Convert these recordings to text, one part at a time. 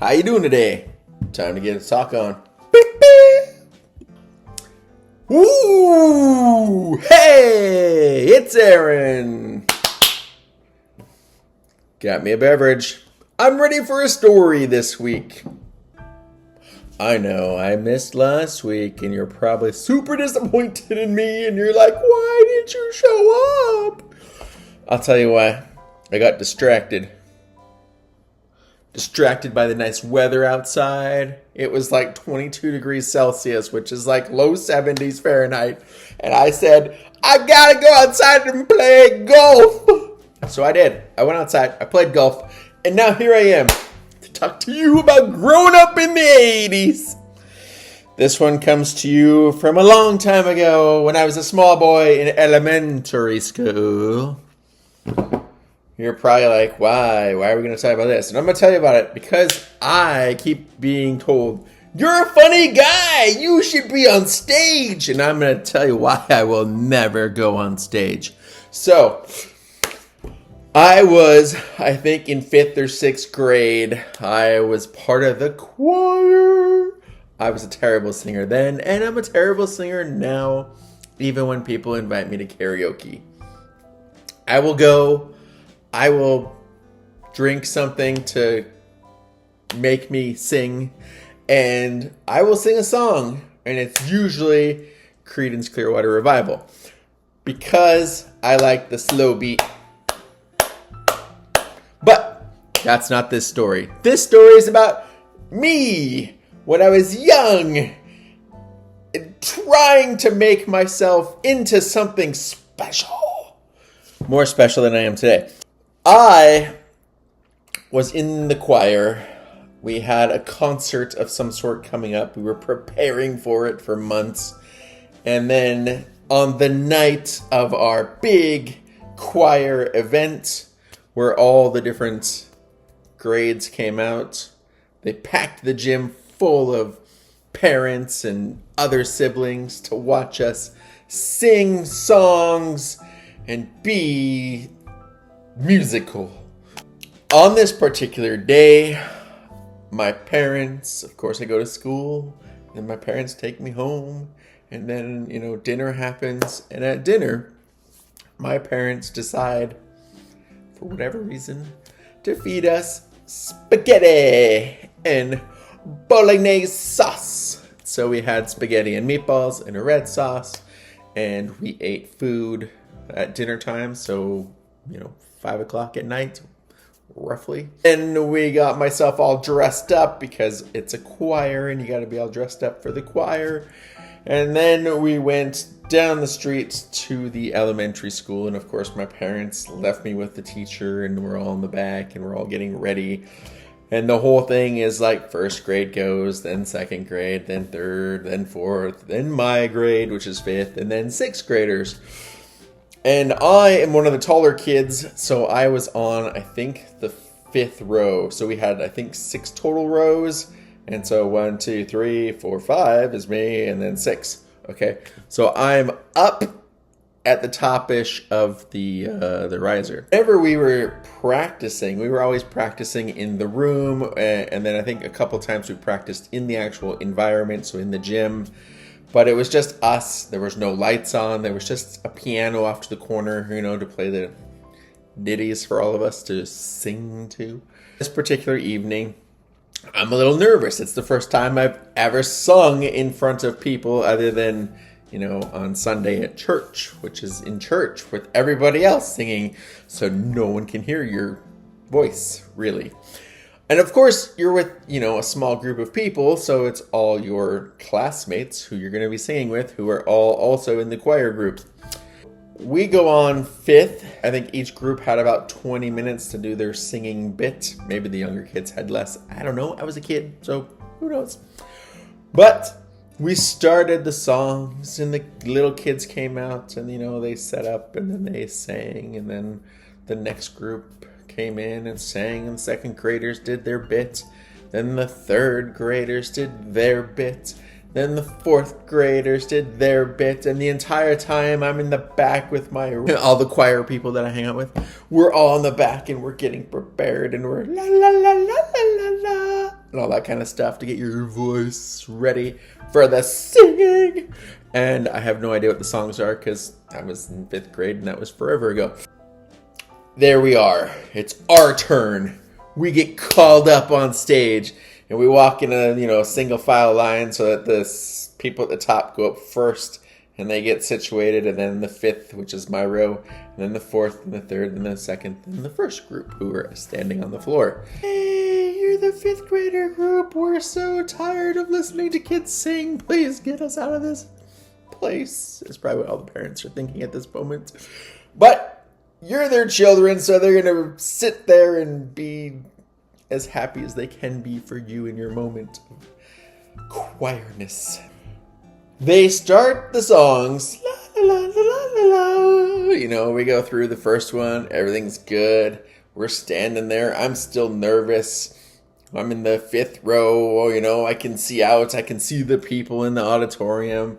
How you doing today? Time to get a talk on. Woo! Hey! It's Aaron! Got me a beverage. I'm ready for a story this week. I know, I missed last week, and you're probably super disappointed in me, and you're like, why didn't you show up? I'll tell you why. I got distracted. Distracted by the nice weather outside. It was like 22 degrees Celsius, which is like low 70s Fahrenheit. And I said, I gotta go outside and play golf. So I did. I went outside, I played golf, and now here I am to talk to you about growing up in the 80s. This one comes to you from a long time ago when I was a small boy in elementary school. You're probably like, why? Why are we going to talk about this? And I'm going to tell you about it because I keep being told, you're a funny guy. You should be on stage. And I'm going to tell you why I will never go on stage. So, I was, I think, in 5th or 6th grade. I was part of the choir. I was a terrible singer then, and I'm a terrible singer now, even when people invite me to karaoke. I will go. I will drink something to make me sing, and I will sing a song, and it's usually Creedence Clearwater Revival, because I like the slow beat. But that's not this story. This story is about me when I was young, trying to make myself into something special, more special than I am today. I was in the choir. We had a concert of some sort coming up. We were preparing for it for months. And then on the night of our big choir event, where all the different grades came out, they packed the gym full of parents and other siblings to watch us sing songs and be musical. On this particular day, my parents, of course I go to school, and my parents take me home, and then, dinner happens, and at dinner, my parents decide, for whatever reason, to feed us spaghetti and bolognese sauce. So we had spaghetti and meatballs and a red sauce, and we ate food at dinner time, so 5 o'clock at night, roughly. And we got myself all dressed up because it's a choir and you got to be all dressed up for the choir. And then we went down the street to the elementary school. And of course, my parents left me with the teacher and we're all in the back and we're all getting ready. And the whole thing is like first grade goes, then second grade, then third, then fourth, then my grade, which is 5th, and then 6th graders. And I am one of the taller kids, so I was on, I think, the 5th row. So we had, I think, 6 total rows. And so 1, 2, 3, 4, 5 is me, and then 6. Okay, so I'm up at the top-ish of the riser. Whenever we were practicing, we were always practicing in the room, and then I think a couple times we practiced in the actual environment, so in the gym. But it was just us. There was no lights on. There was just a piano off to the corner, to play the ditties for all of us to sing to. This particular evening, I'm a little nervous. It's the first time I've ever sung in front of people other than, on Sunday at church, which is in church with everybody else singing, so no one can hear your voice, really. And of course, you're with, a small group of people, so it's all your classmates who you're going to be singing with, who are all also in the choir group. We go on 5th. I think each group had about 20 minutes to do their singing bit. Maybe the younger kids had less. I don't know. I was a kid, so who knows? But we started the songs, and the little kids came out, and, they set up, and then they sang, and then the next group came in and sang, and the 2nd graders did their bit. Then the 3rd graders did their bit. Then the 4th graders did their bit. And the entire time I'm in the back with all the choir people that I hang out with. We're all in the back and we're getting prepared and we're la la la la la la la. and all that kind of stuff to get your voice ready for the singing. And I have no idea what the songs are because I was in 5th grade and that was forever ago. There we are. It's our turn. We get called up on stage and we walk in a single file line so that the people at the top go up first and they get situated, and then the 5th, which is my row, and then the 4th and the 3rd and the 2nd and the 1st group who are standing on the floor. Hey, you're the 5th grader group. We're so tired of listening to kids sing. Please get us out of this place. It's probably what all the parents are thinking at this moment. But you're their children, so they're going to sit there and be as happy as they can be for you in your moment of choirness. They start the songs, la la la la la la. We go through the first one, everything's good. We're standing there, I'm still nervous. I'm in the 5th row, I can see out, I can see the people in the auditorium.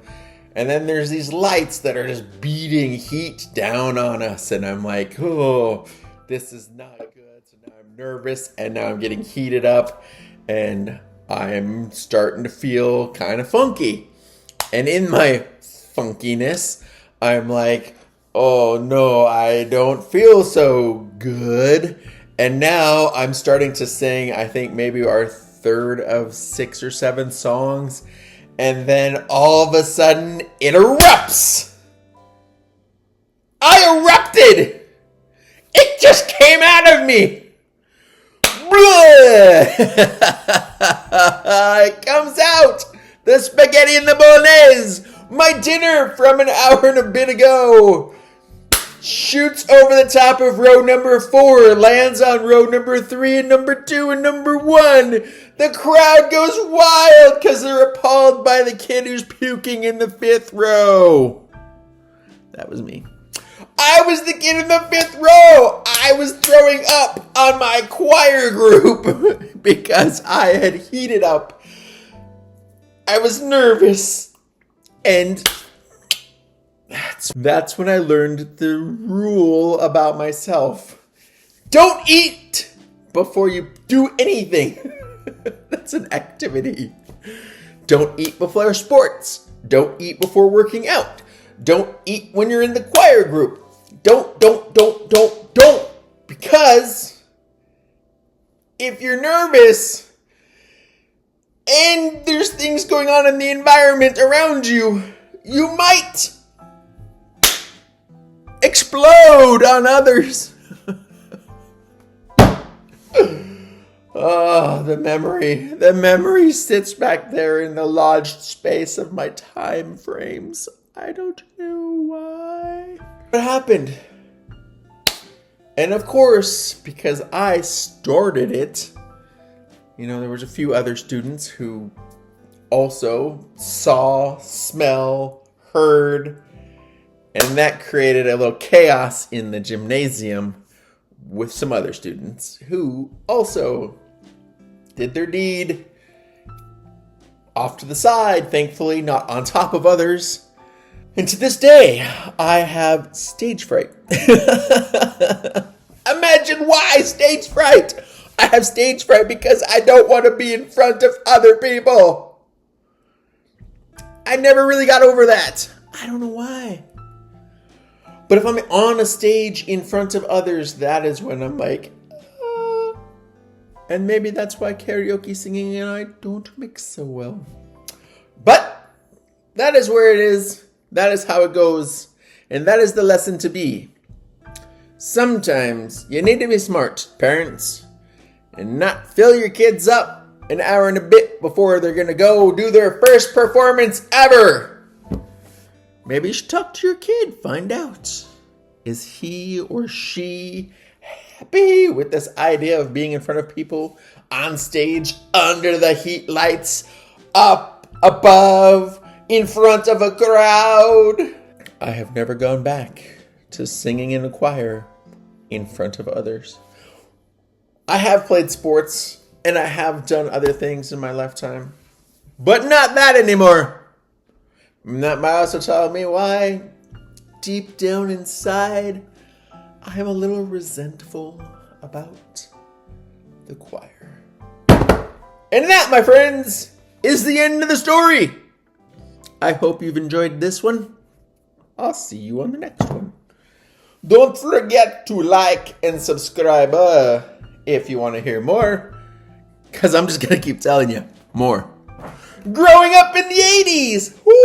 And then there's these lights that are just beating heat down on us. And I'm like, oh, this is not good. So now I'm nervous and now I'm getting heated up and I'm starting to feel kind of funky. And in my funkiness, I'm like, oh no, I don't feel so good. And now I'm starting to sing, I think maybe our 3rd of 6 or 7 songs. And then all of a sudden, it erupts. I erupted. It just came out of me. It comes out. The spaghetti and the bolognese, my dinner from an hour and a bit ago, shoots over the top of row number 4, lands on row number 3 and number 2 and number 1. The crowd goes wild because they're appalled by the kid who's puking in the 5th row. That was me. I was the kid in the 5th row. I was throwing up on my choir group because I had heated up. I was nervous, and that's when I learned the rule about myself. Don't eat before you do anything. That's an activity. Don't eat before sports. Don't eat before working out. Don't eat when you're in the choir group. Don't. Because if you're nervous and there's things going on in the environment around you, you might explode on others. Oh, the memory sits back there in the lodged space of my time frames. I don't know why. What happened? And of course, because I started it, there was a few other students who also saw, smell, heard, and that created a little chaos in the gymnasium with some other students who also did their deed off to the side, thankfully not on top of others. And to this day, I have stage fright. Imagine why stage fright! I have stage fright because I don't want to be in front of other people. I never really got over that. I don't know why. But if I'm on a stage in front of others, that is when I'm like, and maybe that's why karaoke singing and I don't mix so well. But that is where it is. That is how it goes. And that is the lesson to be. Sometimes you need to be smart, parents, and not fill your kids up an hour and a bit before they're going to go do their first performance ever. Maybe you should talk to your kid, find out. Is he or she happy with this idea of being in front of people on stage, under the heat lights, up, above, in front of a crowd? I have never gone back to singing in a choir in front of others. I have played sports and I have done other things in my lifetime, but not that anymore. And that might also tell me why deep down inside I am a little resentful about the choir. And that, my friends, is the end of the story. I hope you've enjoyed this one. I'll see you on the next one. Don't forget to like and subscribe if you want to hear more. Because I'm just going to keep telling you more. Growing up in the 80s. Woo!